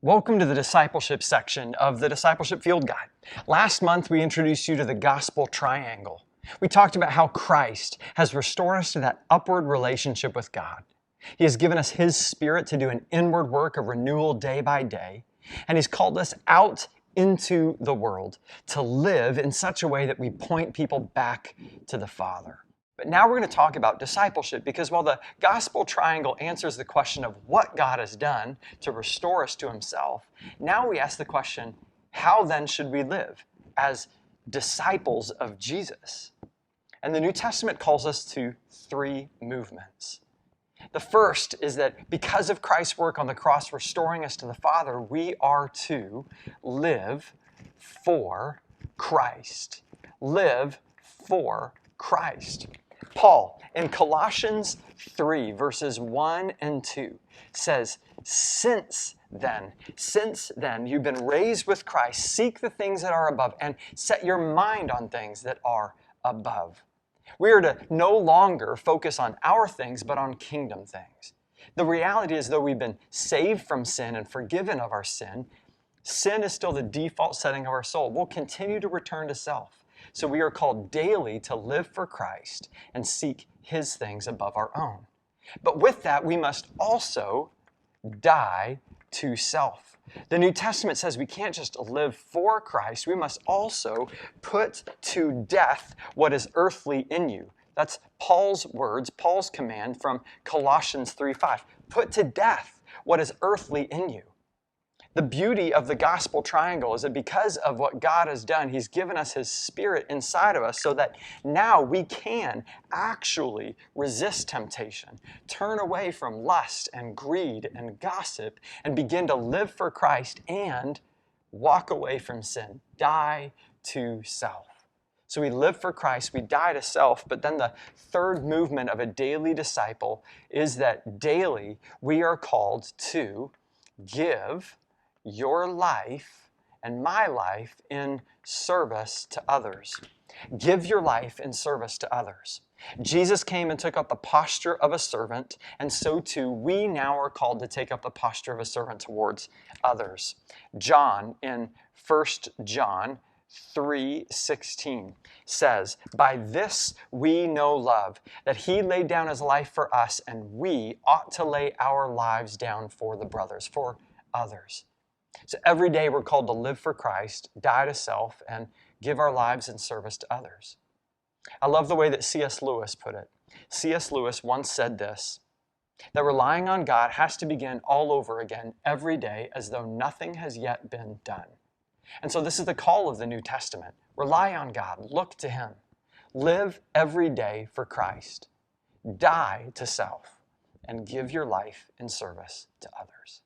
Welcome to the discipleship section of the Discipleship Field Guide. Last month, we introduced you to the gospel triangle. We talked about how Christ has restored us to that upward relationship with God. He has given us His Spirit to do an inward work of renewal day by day, and He's called us out into the world to live in such a way that we point people back to the Father. But now we're going to talk about discipleship, because while the gospel triangle answers the question of what God has done to restore us to Himself, now we ask the question, how then should we live as disciples of Jesus? And the New Testament calls us to three movements. The first is that because of Christ's work on the cross restoring us to the Father, we are to live for Christ. Live for Christ. Paul, in Colossians 3, verses 1 and 2, says, Since then, you've been raised with Christ, seek the things that are above and set your mind on things that are above. We are to no longer focus on our things, but on kingdom things. The reality is, though we've been saved from sin and forgiven of our sin, sin is still the default setting of our soul. We'll continue to return to self. So we are called daily to live for Christ and seek His things above our own. But with that, we must also die to self. The New Testament says we can't just live for Christ, we must also put to death what is earthly in you. That's Paul's words, Paul's command from Colossians 3:5. Put to death what is earthly in you. The beauty of the gospel triangle is that because of what God has done, He's given us His Spirit inside of us so that now we can actually resist temptation, turn away from lust and greed and gossip, and begin to live for Christ and walk away from sin, die to self. So we live for Christ, we die to self, but then the third movement of a daily disciple is that daily we are called to give your life and my life in service to others. Give your life in service to others. Jesus came and took up the posture of a servant, and so too we now are called to take up the posture of a servant towards others. John in 1 John 3:16 says, By this we know love, that He laid down His life for us, and we ought to lay our lives down for the brothers, for others. So every day we're called to live for Christ, die to self, and give our lives in service to others. I love the way that C.S. Lewis put it. C.S. Lewis once said this, that relying on God has to begin all over again every day as though nothing has yet been done. And so this is the call of the New Testament. Rely on God. Look to Him. Live every day for Christ. Die to self and give your life in service to others.